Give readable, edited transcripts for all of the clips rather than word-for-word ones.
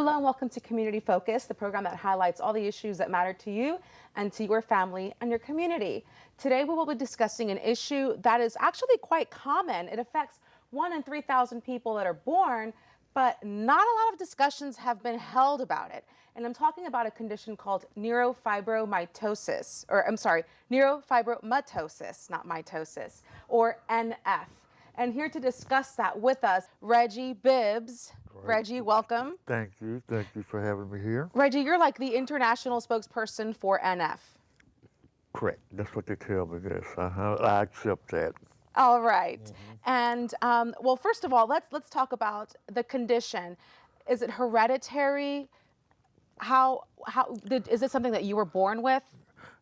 Hello and welcome to Community Focus, the program that highlights all the issues that matter to you and to your family and your community. Today we will be discussing an issue that is actually quite common. It affects 1 in 3,000 people that are born, but not a lot of discussions have been held about it. And I'm talking about a condition called neurofibromatosis, neurofibromatosis, not mitosis, or NF. And here to discuss that with us, Reggie Bibbs. Right. Reggie, welcome. Thank you. Thank you for having me here. Reggie, you're like the international spokesperson for NF. Correct. That's what they tell me, yes. I accept that. All right. And well, first of all, let's talk about the condition. Is it hereditary? Is it something that you were born with?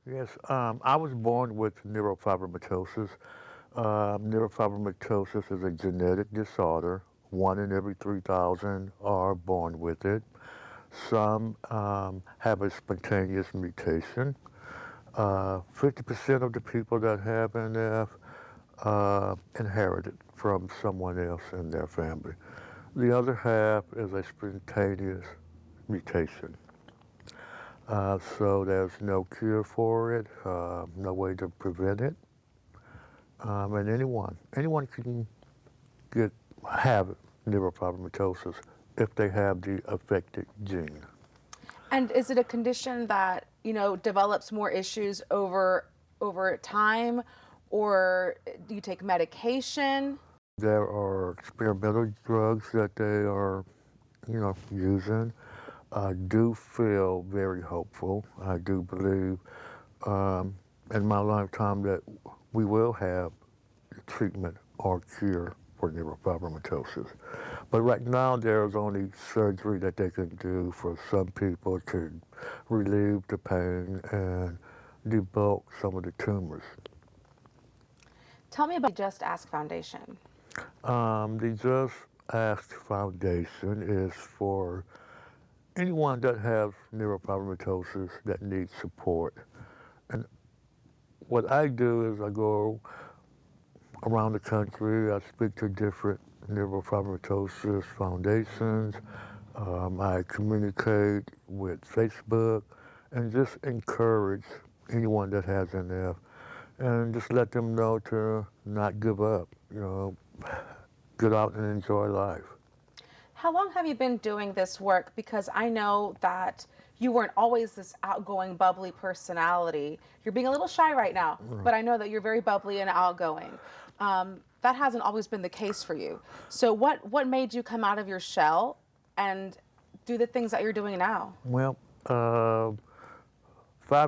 Yes, I was born with neurofibromatosis. Neurofibromatosis is a genetic disorder. 1 in every 3,000 are born with it. Some have a spontaneous mutation. 50% of the people that have NF inherit it from someone else in their family. The other half is a spontaneous mutation. So there's no cure for it, no way to prevent it. And anyone can have neurofibromatosis if they have the affected gene. And is it a condition that, develops more issues over time, or do you take medication? There are experimental drugs that they are, using. I do feel very hopeful. I do believe in my lifetime that we will have treatment or cure for neurofibromatosis. But right now there's only surgery that they can do for some people to relieve the pain and debulk some of the tumors. Tell me about the Just Ask Foundation. The Just Ask Foundation is for anyone that has neurofibromatosis that needs support. And what I do is I go around the country, I speak to different neurofibromatosis foundations, I communicate with Facebook, and just encourage anyone that has NF, and just let them know to not give up, get out and enjoy life. How long have you been doing this work? Because I know that you weren't always this outgoing, bubbly personality. You're being a little shy right now, but I know that you're very bubbly and outgoing. That hasn't always been the case for you. So what made you come out of your shell and do the things that you're doing now? Well, 5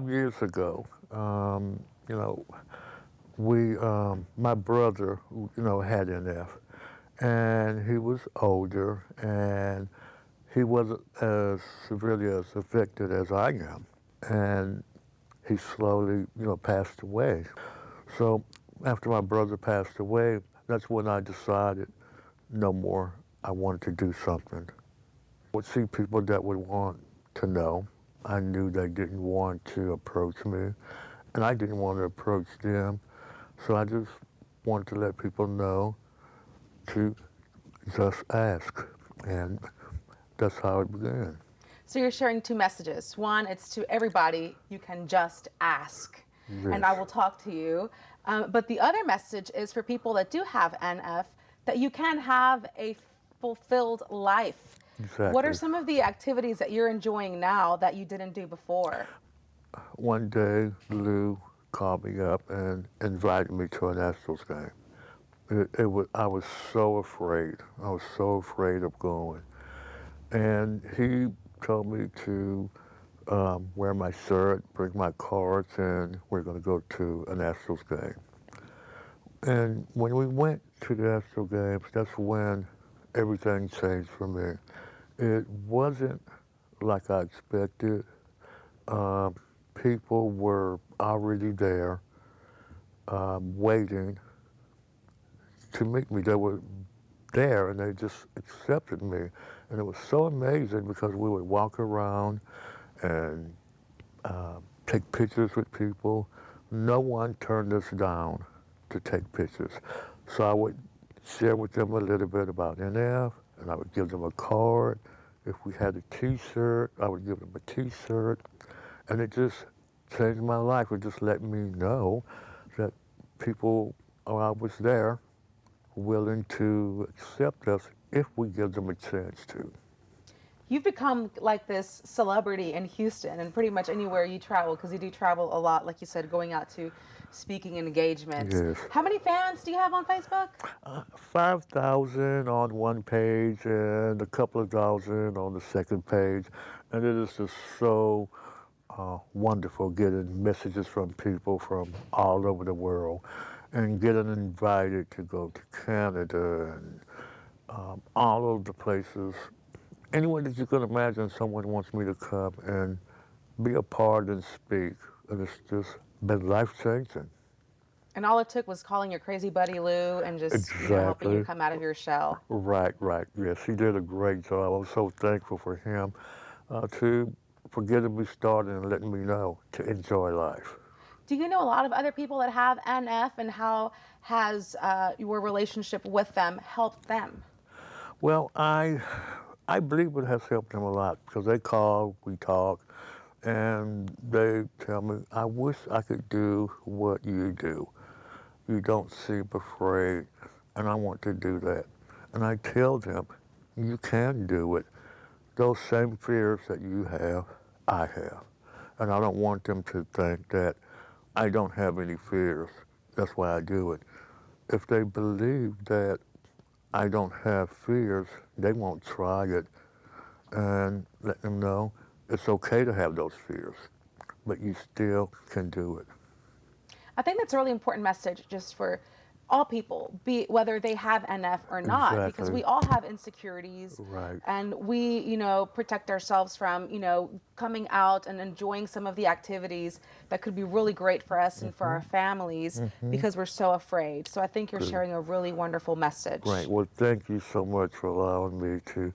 years ago, my brother, had NF, and he was older, and he wasn't as severely as affected as I am, and he slowly, passed away. So after my brother passed away, that's when I decided no more. I wanted to do something. I would see people that would want to know. I knew they didn't want to approach me, and I didn't want to approach them. So I just wanted to let people know to just ask, and that's how it began. So you're sharing two messages. One, it's to everybody, you can just ask, Yes. and I will talk to you. But the other message is for people that do have NF, that you can have a fulfilled life. Exactly. What are some of the activities that you're enjoying now that you didn't do before? One day, Lou called me up and invited me to an Astros game. I was so afraid. I was so afraid of going. And he told me to wear my shirt, bring my cards, and we're going to go to an Astros game. And when we went to the Astros games, that's when everything changed for me. It wasn't like I expected. People were already there, waiting to meet me. They were there, and they just accepted me. And it was so amazing because we would walk around and take pictures with people. No one turned us down to take pictures. So I would share with them a little bit about NF, and I would give them a card, If we had a T-shirt, I would give them a T-shirt, and it just changed my life. It just let me know that people are always there, willing to accept us if we give them a chance to. You've become like this celebrity in Houston and pretty much anywhere you travel, because you do travel a lot, like you said, going out to speaking engagements. Yes. How many fans do you have on Facebook? 5,000 on one page and a couple of thousand on the second page. And it is just so wonderful getting messages from people from all over the world and getting invited to go to Canada and all of the places. Anywhere that you can imagine, someone wants me to come and be a part and speak. And it's just been life-changing. And all it took was calling your crazy buddy Lou and just helping you Exactly. come out of your shell. Right, right. Yes, he did a great job. I'm so thankful for him for getting me started and letting me know to enjoy life. Do you know a lot of other people that have NF, and how has your relationship with them helped them? Well, I believe it has helped them a lot because they call, we talk, and they tell me, I wish I could do what you do. You don't seem afraid, and I want to do that. And I tell them, you can do it. Those same fears that you have, I have. And I don't want them to think that I don't have any fears. That's why I do it. If they believe that I don't have fears, they won't try it, and let them know it's okay to have those fears, but you still can do it. I think that's a really important message just for all people, be whether they have NF or not, because Exactly. we all have insecurities, Right. and we, protect ourselves from, coming out and enjoying some of the activities that could be really great for us and for our families, because we're so afraid. So I think you're Good. sharing a really wonderful message. Right. Well, thank you so much for allowing me to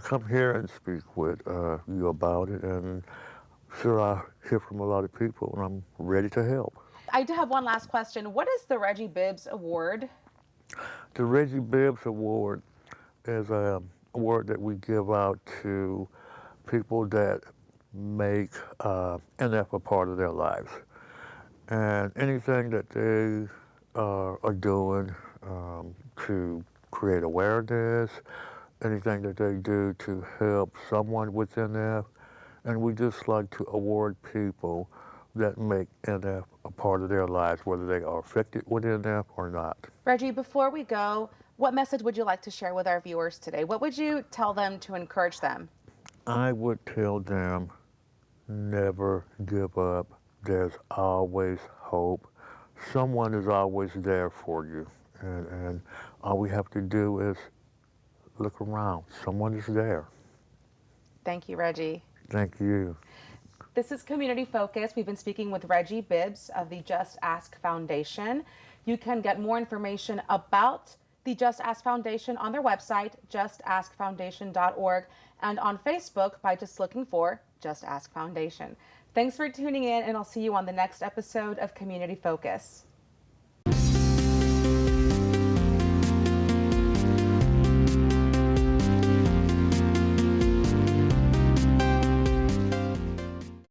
come here and speak with you about it. And sure, I hear from a lot of people, and I'm ready to help. I do have one last question. What is the Reggie Bibbs Award? The Reggie Bibbs Award is an award that we give out to people that make NF a part of their lives. And anything that they are doing to create awareness, anything that they do to help someone with NF, and we just like to award people that make NF a part of their lives, whether they are affected with NF or not. Reggie, before we go, what message would you like to share with our viewers today? What would you tell them to encourage them? I would tell them, never give up. There's always hope. Someone is always there for you. And all we have to do is look around. Someone is there. Thank you, Reggie. Thank you. This is Community Focus. We've been speaking with Reggie Bibbs of the Just Ask Foundation. You can get more information about the Just Ask Foundation on their website, justaskfoundation.org, and on Facebook by just looking for Just Ask Foundation. Thanks for tuning in, and I'll see you on the next episode of Community Focus.